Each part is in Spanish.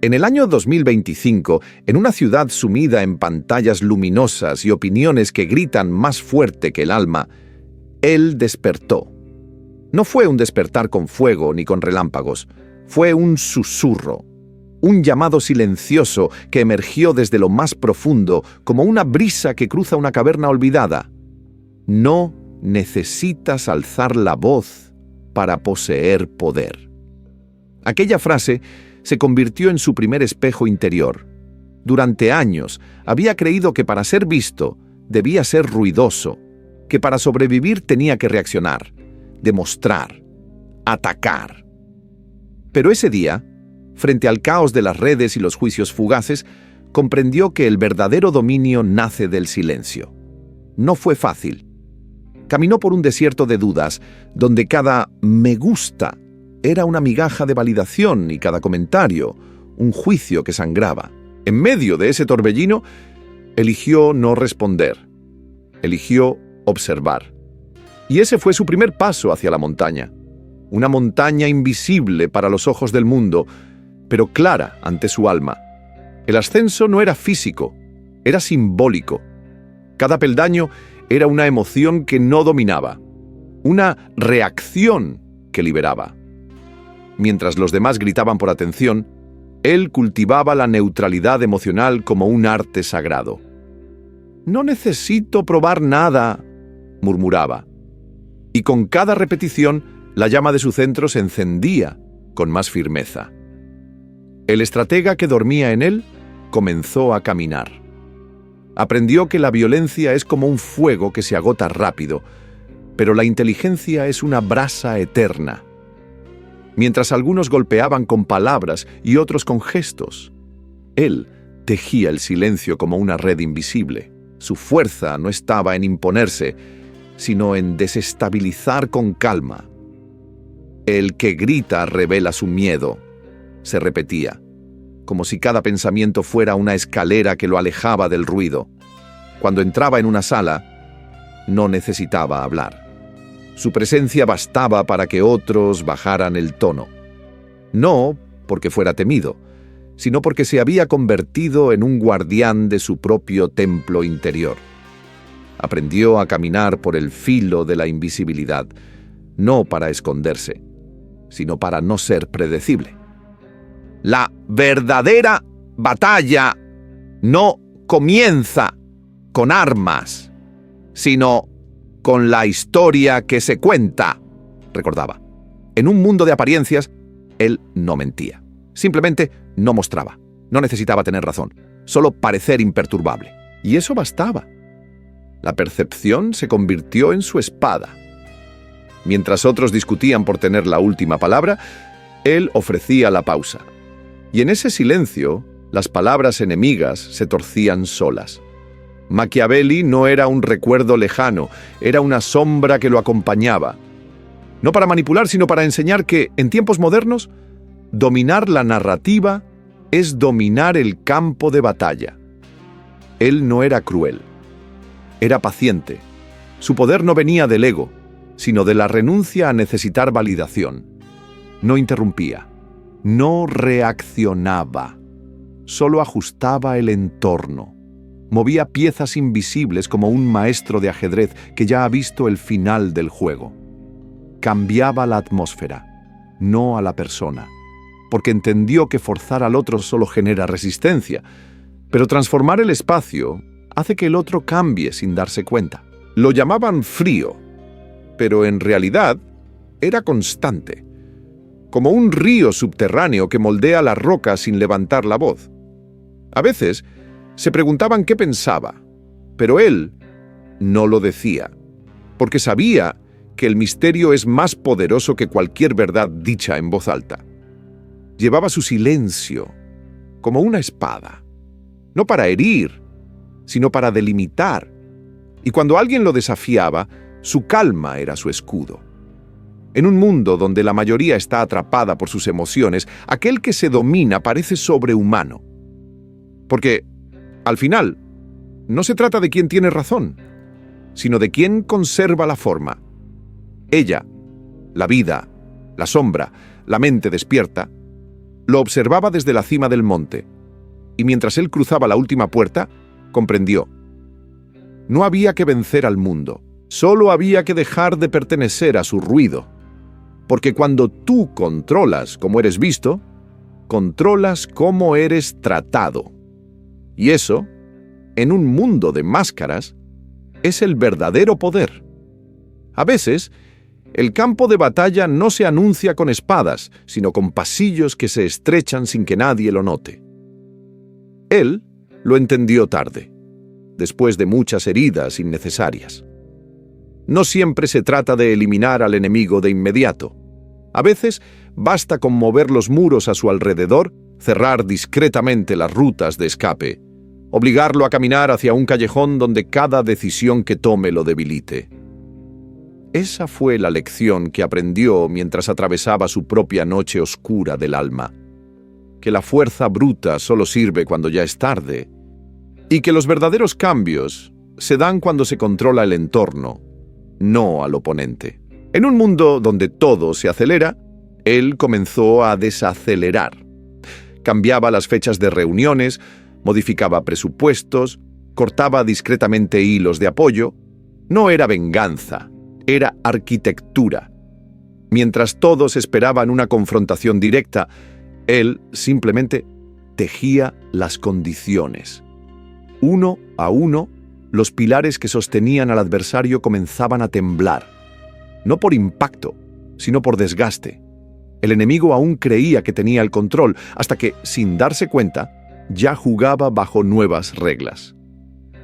En el año 2025, en una ciudad sumida en pantallas luminosas y opiniones que gritan más fuerte que el alma, él despertó. No fue un despertar con fuego ni con relámpagos, fue un susurro, un llamado silencioso que emergió desde lo más profundo como una brisa que cruza una caverna olvidada. No necesitas alzar la voz para poseer poder. Aquella frase se convirtió en su primer espejo interior. Durante años había creído que para ser visto debía ser ruidoso, que para sobrevivir tenía que reaccionar, demostrar, atacar. Pero ese día, frente al caos de las redes y los juicios fugaces, comprendió que el verdadero dominio nace del silencio. No fue fácil. Caminó por un desierto de dudas, donde cada me gusta era una migaja de validación y cada comentario un juicio que sangraba. En medio de ese torbellino, eligió no responder. Eligió observar. Y ese fue su primer paso hacia la montaña. Una montaña invisible para los ojos del mundo, pero clara ante su alma. El ascenso no era físico, era simbólico. Cada peldaño era una emoción que no dominaba, una reacción que liberaba. Mientras los demás gritaban por atención, él cultivaba la neutralidad emocional como un arte sagrado. «No necesito probar nada», murmuraba. Y con cada repetición, la llama de su centro se encendía con más firmeza. El estratega que dormía en él comenzó a caminar. Aprendió que la violencia es como un fuego que se agota rápido, pero la inteligencia es una brasa eterna. Mientras algunos golpeaban con palabras y otros con gestos, él tejía el silencio como una red invisible. Su fuerza no estaba en imponerse, sino en desestabilizar con calma. El que grita revela su miedo, se repetía, como si cada pensamiento fuera una escalera que lo alejaba del ruido. Cuando entraba en una sala, no necesitaba hablar. Su presencia bastaba para que otros bajaran el tono. No porque fuera temido, sino porque se había convertido en un guardián de su propio templo interior. Aprendió a caminar por el filo de la invisibilidad, no para esconderse, sino para no ser predecible. La verdadera batalla no comienza con armas, sino con la historia que se cuenta, recordaba. En un mundo de apariencias, él no mentía. Simplemente no mostraba. No necesitaba tener razón, solo parecer imperturbable. Y eso bastaba. La percepción se convirtió en su espada. Mientras otros discutían por tener la última palabra, él ofrecía la pausa. Y en ese silencio, las palabras enemigas se torcían solas. Machiavelli no era un recuerdo lejano, era una sombra que lo acompañaba. No para manipular, sino para enseñar que, en tiempos modernos, dominar la narrativa es dominar el campo de batalla. Él no era cruel, era paciente. Su poder no venía del ego, sino de la renuncia a necesitar validación. No interrumpía, no reaccionaba, solo ajustaba el entorno. Movía piezas invisibles como un maestro de ajedrez que ya ha visto el final del juego. Cambiaba la atmósfera, no a la persona, porque entendió que forzar al otro solo genera resistencia, pero transformar el espacio hace que el otro cambie sin darse cuenta. Lo llamaban frío, pero en realidad era constante, como un río subterráneo que moldea la roca sin levantar la voz. A veces se preguntaban qué pensaba, pero él no lo decía, porque sabía que el misterio es más poderoso que cualquier verdad dicha en voz alta. Llevaba su silencio como una espada, no para herir, sino para delimitar. Y cuando alguien lo desafiaba, su calma era su escudo. En un mundo donde la mayoría está atrapada por sus emociones, aquel que se domina parece sobrehumano. Porque, al final, no se trata de quién tiene razón, sino de quién conserva la forma. Ella, la vida, la sombra, la mente despierta, Lo observaba desde la cima del monte, y mientras él cruzaba la última puerta, comprendió. No había que vencer al mundo, solo había que dejar de pertenecer a su ruido. Porque cuando tú controlas cómo eres visto, controlas cómo eres tratado. Y eso, en un mundo de máscaras, es el verdadero poder. A veces, el campo de batalla no se anuncia con espadas, sino con pasillos que se estrechan sin que nadie lo note. Él lo entendió tarde, después de muchas heridas innecesarias. No siempre se trata de eliminar al enemigo de inmediato. A veces basta con mover los muros a su alrededor, cerrar discretamente las rutas de escape, obligarlo a caminar hacia un callejón donde cada decisión que tome lo debilite. Esa fue la lección que aprendió mientras atravesaba su propia noche oscura del alma. Que la fuerza bruta solo sirve cuando ya es tarde, y que los verdaderos cambios se dan cuando se controla el entorno, no al oponente. En un mundo donde todo se acelera, él comenzó a desacelerar. Cambiaba las fechas de reuniones, modificaba presupuestos, cortaba discretamente hilos de apoyo. No era venganza, era arquitectura. Mientras todos esperaban una confrontación directa, él simplemente tejía las condiciones. Uno a uno, los pilares que sostenían al adversario comenzaban a temblar. No por impacto, sino por desgaste. El enemigo aún creía que tenía el control, hasta que, sin darse cuenta, ya jugaba bajo nuevas reglas.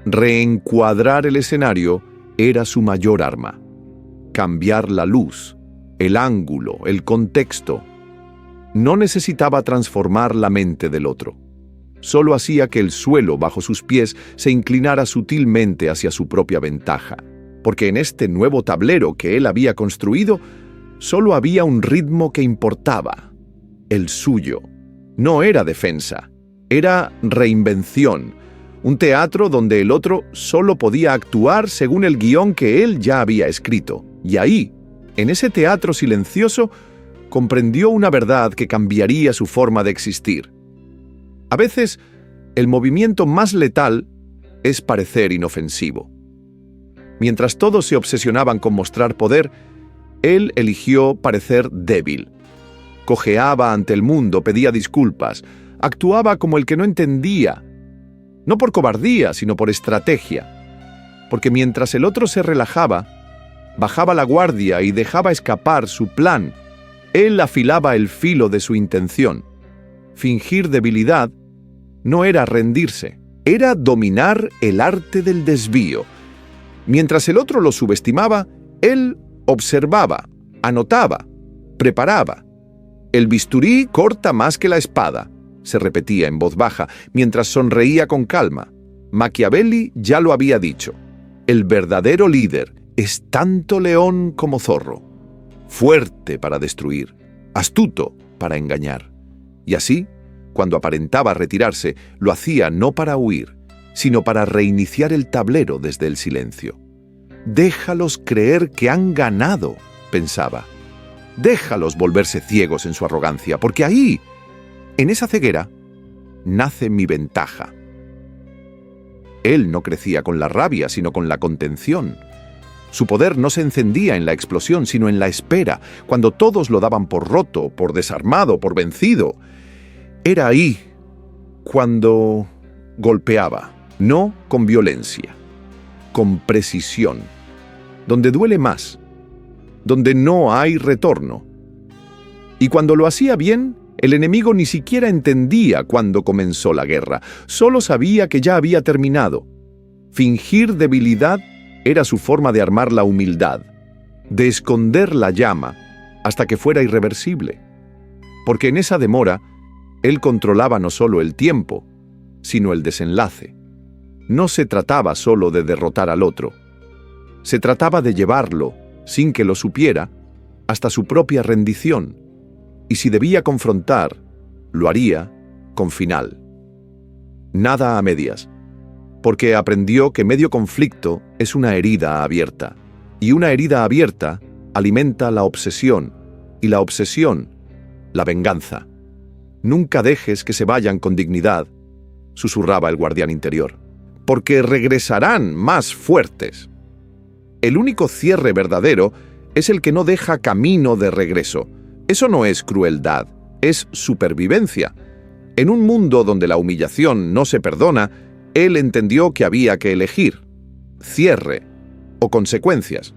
Reencuadrar el escenario era su mayor arma. Cambiar la luz, el ángulo, el contexto. No necesitaba transformar la mente del otro. Solo hacía que el suelo bajo sus pies se inclinara sutilmente hacia su propia ventaja, porque en este nuevo tablero que él había construido, solo había un ritmo que importaba, el suyo. No era defensa, era reinvención, un teatro donde el otro solo podía actuar según el guión que él ya había escrito. Y ahí, en ese teatro silencioso, comprendió una verdad que cambiaría su forma de existir. A veces, el movimiento más letal es parecer inofensivo. Mientras todos se obsesionaban con mostrar poder, él eligió parecer débil. Cojeaba ante el mundo, pedía disculpas, actuaba como el que no entendía. No por cobardía, sino por estrategia. Porque mientras el otro se relajaba, bajaba la guardia y dejaba escapar su plan, él afilaba el filo de su intención. Fingir debilidad no era rendirse, era dominar el arte del desvío. Mientras el otro lo subestimaba, él observaba, anotaba, preparaba. El bisturí corta más que la espada, se repetía en voz baja, mientras sonreía con calma. Machiavelli ya lo había dicho. El verdadero líder es tanto león como zorro. Fuerte para destruir, astuto para engañar. Y así, cuando aparentaba retirarse, lo hacía no para huir, sino para reiniciar el tablero desde el silencio. Déjalos creer que han ganado, pensaba. Déjalos volverse ciegos en su arrogancia, porque ahí, en esa ceguera, nace mi ventaja. Él no crecía con la rabia, sino con la contención. Su poder no se encendía en la explosión, sino en la espera, cuando todos lo daban por roto, por desarmado, por vencido. Era ahí cuando golpeaba, no con violencia, con precisión, donde duele más, donde no hay retorno. Y cuando lo hacía bien, el enemigo ni siquiera entendía cuándo comenzó la guerra, solo sabía que ya había terminado. Fingir debilidad era su forma de armar la humildad, de esconder la llama hasta que fuera irreversible. Porque en esa demora, él controlaba no solo el tiempo, sino el desenlace. No se trataba solo de derrotar al otro, se trataba de llevarlo, sin que lo supiera, hasta su propia rendición. Y si debía confrontar, lo haría con final. Nada a medias, porque aprendió que medio conflicto es una herida abierta, y una herida abierta alimenta la obsesión, y la obsesión, la venganza. Nunca dejes que se vayan con dignidad, susurraba el guardián interior, porque regresarán más fuertes. El único cierre verdadero es el que no deja camino de regreso. Eso no es crueldad, es supervivencia. En un mundo donde la humillación no se perdona, él entendió que había que elegir cierre o consecuencias.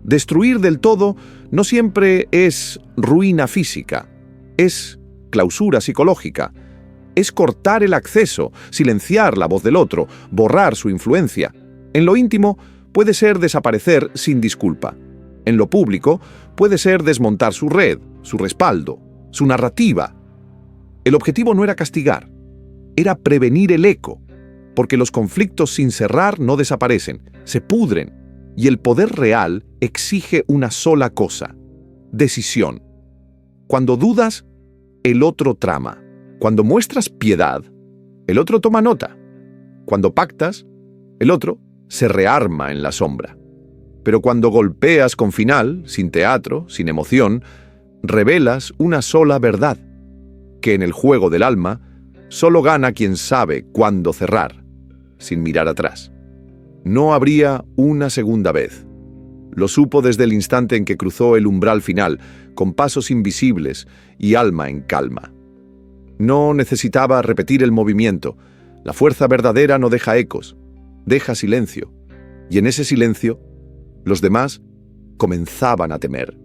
Destruir del todo no siempre es ruina física, es clausura psicológica, es cortar el acceso, silenciar la voz del otro, borrar su influencia. En lo íntimo puede ser desaparecer sin disculpa. En lo público puede ser desmontar su red, su respaldo, su narrativa. El objetivo no era castigar, era prevenir el eco, porque los conflictos sin cerrar no desaparecen, se pudren, y el poder real exige una sola cosa: decisión. Cuando dudas, el otro trama. Cuando muestras piedad, el otro toma nota. Cuando pactas, el otro se rearma en la sombra. Pero cuando golpeas con final, sin teatro, sin emoción, revelas una sola verdad: que en el juego del alma solo gana quien sabe cuándo cerrar, sin mirar atrás. No habría una segunda vez. Lo supo desde el instante en que cruzó el umbral final, con pasos invisibles y alma en calma. No necesitaba repetir el movimiento. La fuerza verdadera no deja ecos, deja silencio. Y en ese silencio, los demás comenzaban a temer.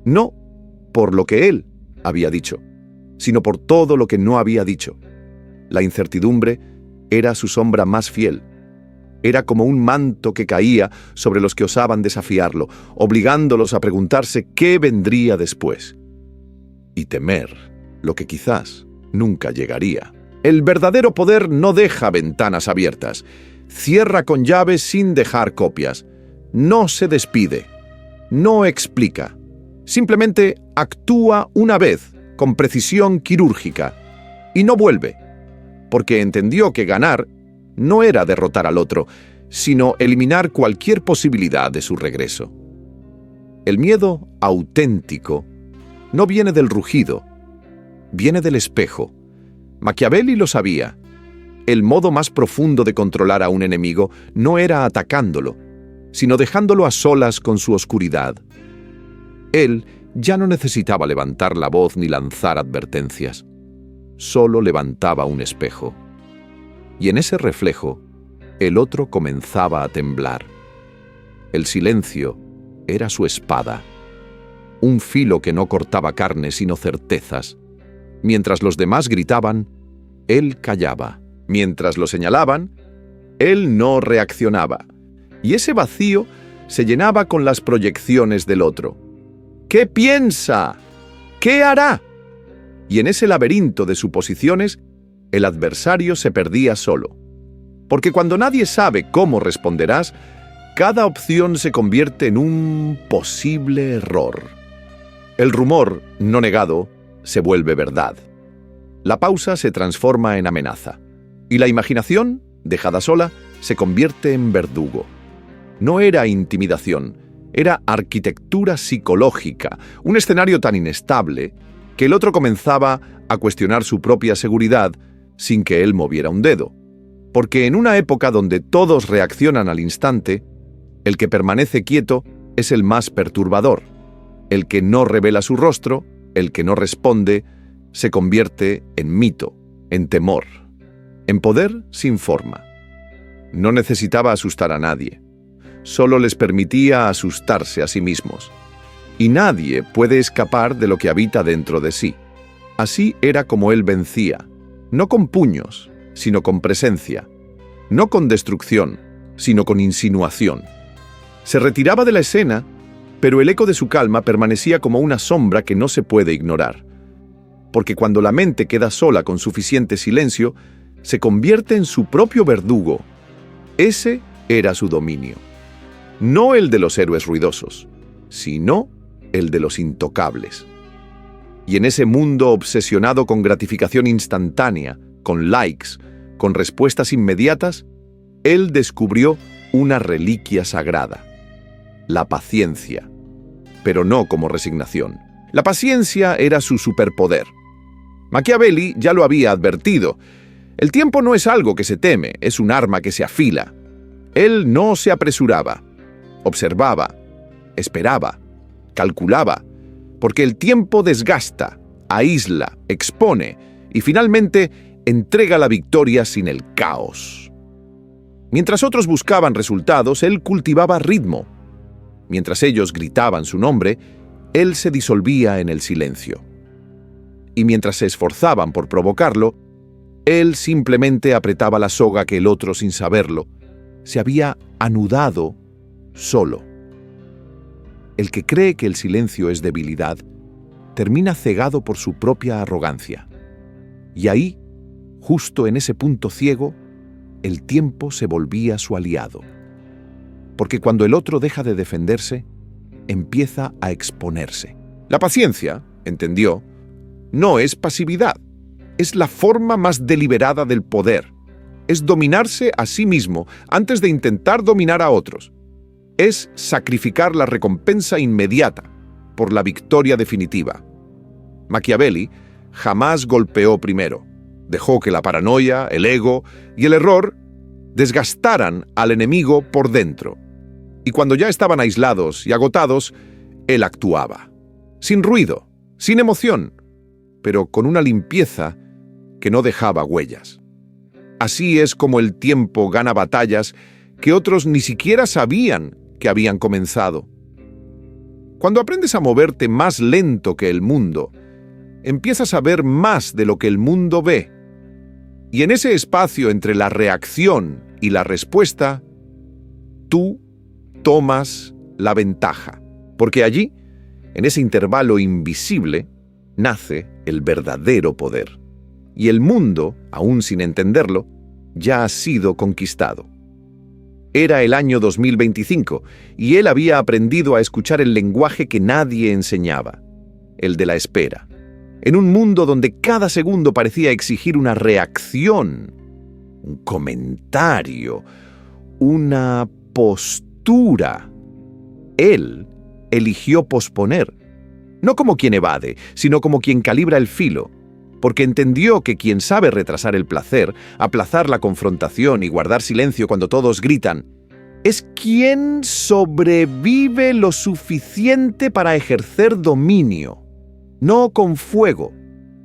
No por lo que él había dicho, sino por todo lo que no había dicho. La incertidumbre era su sombra más fiel. Era como un manto que caía sobre los que osaban desafiarlo, obligándolos a preguntarse qué vendría después. Y temer lo que quizás nunca llegaría. El verdadero poder no deja ventanas abiertas, cierra con llaves sin dejar copias, no se despide, no explica, simplemente actúa una vez con precisión quirúrgica y no vuelve, porque entendió que ganar no era derrotar al otro, sino eliminar cualquier posibilidad de su regreso. El miedo auténtico no viene del rugido, viene del espejo. Machiavelli lo sabía. El modo más profundo de controlar a un enemigo no era atacándolo, sino dejándolo a solas con su oscuridad. Él ya no necesitaba levantar la voz ni lanzar advertencias. Solo levantaba un espejo. Y en ese reflejo, el otro comenzaba a temblar. El silencio era su espada, un filo que no cortaba carne sino certezas. Mientras los demás gritaban, él callaba. Mientras lo señalaban, él no reaccionaba. Y ese vacío se llenaba con las proyecciones del otro. ¿Qué piensa? ¿Qué hará? Y en ese laberinto de suposiciones, el adversario se perdía solo. Porque cuando nadie sabe cómo responderás, cada opción se convierte en un posible error. El rumor no negado se vuelve verdad. La pausa se transforma en amenaza. Y la imaginación, dejada sola, se convierte en verdugo. No era intimidación, era arquitectura psicológica, un escenario tan inestable que el otro comenzaba a cuestionar su propia seguridad sin que él moviera un dedo. Porque en una época donde todos reaccionan al instante, el que permanece quieto es el más perturbador. El que no revela su rostro, el que no responde, se convierte en mito, en temor, en poder sin forma. No necesitaba asustar a nadie, solo les permitía asustarse a sí mismos. Y nadie puede escapar de lo que habita dentro de sí. Así era como él vencía, no con puños, sino con presencia, no con destrucción, sino con insinuación. Se retiraba de la escena, pero el eco de su calma permanecía como una sombra que no se puede ignorar. Porque cuando la mente queda sola con suficiente silencio, se convierte en su propio verdugo. Ese era su dominio. No el de los héroes ruidosos, sino el de los intocables. Y en ese mundo obsesionado con gratificación instantánea, con likes, con respuestas inmediatas, él descubrió una reliquia sagrada: la paciencia, pero no como resignación. La paciencia era su superpoder. Machiavelli ya lo había advertido. El tiempo no es algo que se teme, es un arma que se afila. Él no se apresuraba, observaba, esperaba, calculaba, porque el tiempo desgasta, aísla, expone y finalmente entrega la victoria sin el caos. Mientras otros buscaban resultados, él cultivaba ritmo. Mientras ellos gritaban su nombre, él se disolvía en el silencio. Y mientras se esforzaban por provocarlo, él simplemente apretaba la soga que el otro, sin saberlo, se había anudado solo. El que cree que el silencio es debilidad, termina cegado por su propia arrogancia. Y ahí, justo en ese punto ciego, el tiempo se volvía su aliado. Porque cuando el otro deja de defenderse, empieza a exponerse. La paciencia, entendió, no es pasividad, es la forma más deliberada del poder. Es dominarse a sí mismo antes de intentar dominar a otros. Es sacrificar la recompensa inmediata por la victoria definitiva. Machiavelli jamás golpeó primero. Dejó que la paranoia, el ego y el error desgastaran al enemigo por dentro. Y cuando ya estaban aislados y agotados, él actuaba. Sin ruido, sin emoción, pero con una limpieza que no dejaba huellas. Así es como el tiempo gana batallas que otros ni siquiera sabían que habían comenzado. Cuando aprendes a moverte más lento que el mundo, empiezas a ver más de lo que el mundo ve. Y en ese espacio entre la reacción y la respuesta, tú tomas la ventaja. Porque allí, en ese intervalo invisible, nace el verdadero poder. Y el mundo, aún sin entenderlo, ya ha sido conquistado. Era el año 2025 y él había aprendido a escuchar el lenguaje que nadie enseñaba, el de la espera. En un mundo donde cada segundo parecía exigir una reacción, un comentario, una postura, él eligió posponer, no como quien evade, sino como quien calibra el filo, porque entendió que quien sabe retrasar el placer, aplazar la confrontación y guardar silencio cuando todos gritan, es quien sobrevive lo suficiente para ejercer dominio, no con fuego,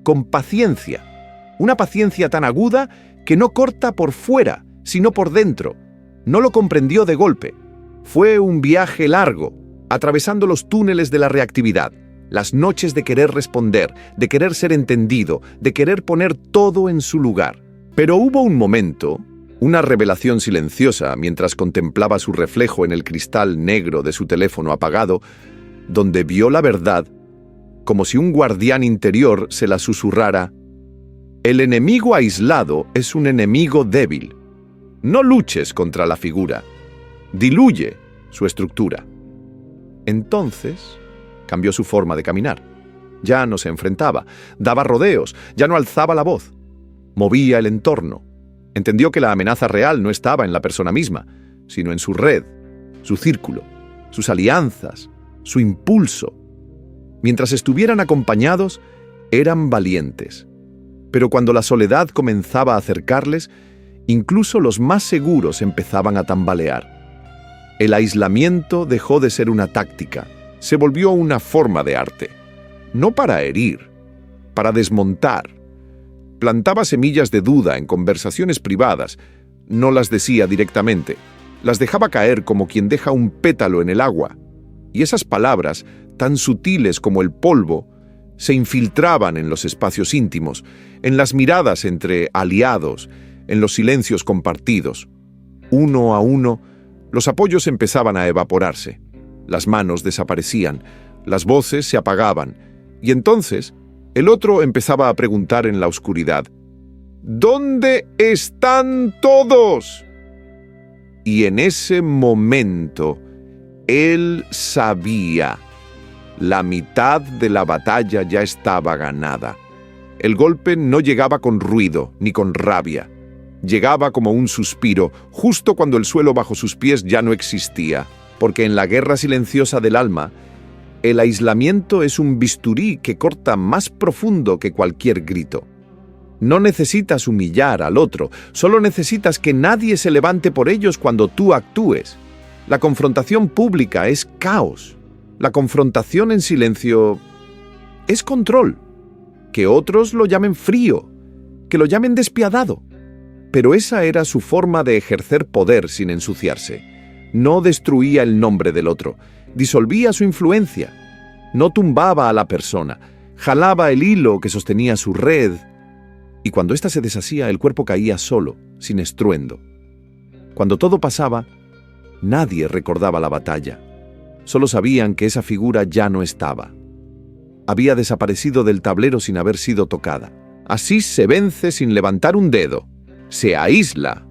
con paciencia, una paciencia tan aguda que no corta por fuera, sino por dentro. No lo comprendió de golpe. Fue un viaje largo, atravesando los túneles de la reactividad, las noches de querer responder, de querer ser entendido, de querer poner todo en su lugar. Pero hubo un momento, una revelación silenciosa mientras contemplaba su reflejo en el cristal negro de su teléfono apagado, donde vio la verdad, como si un guardián interior se la susurrara: el enemigo aislado es un enemigo débil. No luches contra la figura, diluye su estructura. Entonces cambió su forma de caminar. Ya no se enfrentaba, daba rodeos, ya no alzaba la voz. Movía el entorno. Entendió que la amenaza real no estaba en la persona misma, sino en su red, su círculo, sus alianzas, su impulso. Mientras estuvieran acompañados, eran valientes. Pero cuando la soledad comenzaba a acercarles, incluso los más seguros empezaban a tambalear. El aislamiento dejó de ser una táctica, se volvió una forma de arte. No para herir, para desmontar. Plantaba semillas de duda en conversaciones privadas, no las decía directamente, las dejaba caer como quien deja un pétalo en el agua. Y esas palabras, tan sutiles como el polvo, se infiltraban en los espacios íntimos, en las miradas entre aliados, en los silencios compartidos. Uno a uno, los apoyos empezaban a evaporarse. Las manos desaparecían, las voces se apagaban, y entonces el otro empezaba a preguntar en la oscuridad: ¿dónde están todos? Y en ese momento, él sabía. La mitad de la batalla ya estaba ganada. El golpe no llegaba con ruido ni con rabia. Llegaba como un suspiro, justo cuando el suelo bajo sus pies ya no existía, porque en la guerra silenciosa del alma, El aislamiento es un bisturí que corta más profundo que cualquier grito. No necesitas humillar al otro, solo necesitas que nadie se levante por ellos cuando tú actúes. La confrontación pública es caos. La confrontación en silencio es control. Que otros lo llamen frío, que lo llamen despiadado. Pero esa era su forma de ejercer poder sin ensuciarse. No destruía el nombre del otro, disolvía su influencia. No tumbaba a la persona, jalaba el hilo que sostenía su red, y cuando ésta se deshacía, el cuerpo caía solo, sin estruendo. Cuando todo pasaba, nadie recordaba la batalla. Solo sabían que esa figura ya no estaba. Había desaparecido del tablero sin haber sido tocada. Así se vence sin levantar un dedo. Se aísla.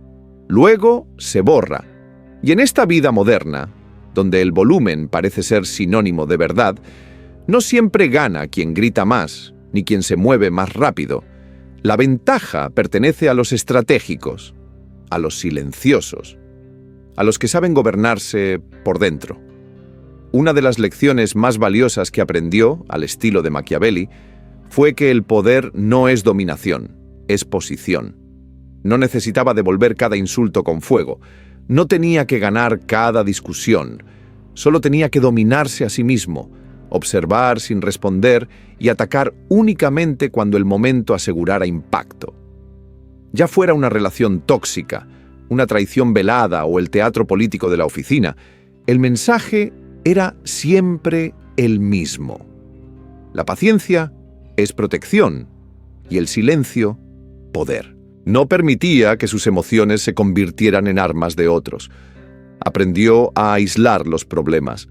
Luego se borra. Y en esta vida moderna, donde el volumen parece ser sinónimo de verdad, no siempre gana quien grita más, ni quien se mueve más rápido. La ventaja pertenece a los estratégicos, a los silenciosos, a los que saben gobernarse por dentro. Una de las lecciones más valiosas que aprendió, al estilo de Machiavelli, fue que el poder no es dominación, es posición. No necesitaba devolver cada insulto con fuego, no tenía que ganar cada discusión, solo tenía que dominarse a sí mismo, observar sin responder y atacar únicamente cuando el momento asegurara impacto. Ya fuera una relación tóxica, una traición velada o el teatro político de la oficina, el mensaje era siempre el mismo. La paciencia es protección y el silencio, poder. No permitía que sus emociones se convirtieran en armas de otros. Aprendió a aislar los problemas,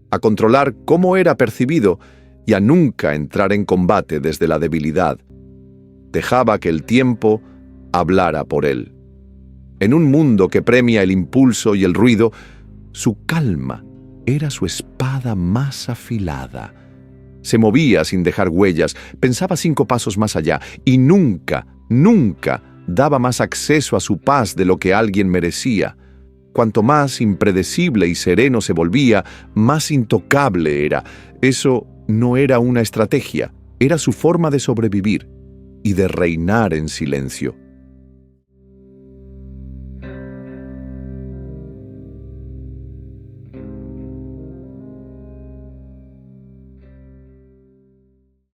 a controlar cómo era percibido y a nunca entrar en combate desde la debilidad. Dejaba que el tiempo hablara por él. En un mundo que premia el impulso y el ruido, su calma era su espada más afilada. Se movía sin dejar huellas, pensaba 5 pasos más allá y nunca daba más acceso a su paz de lo que alguien merecía. Cuanto más impredecible y sereno se volvía, más intocable era. Eso no era una estrategia, era su forma de sobrevivir y de reinar en silencio.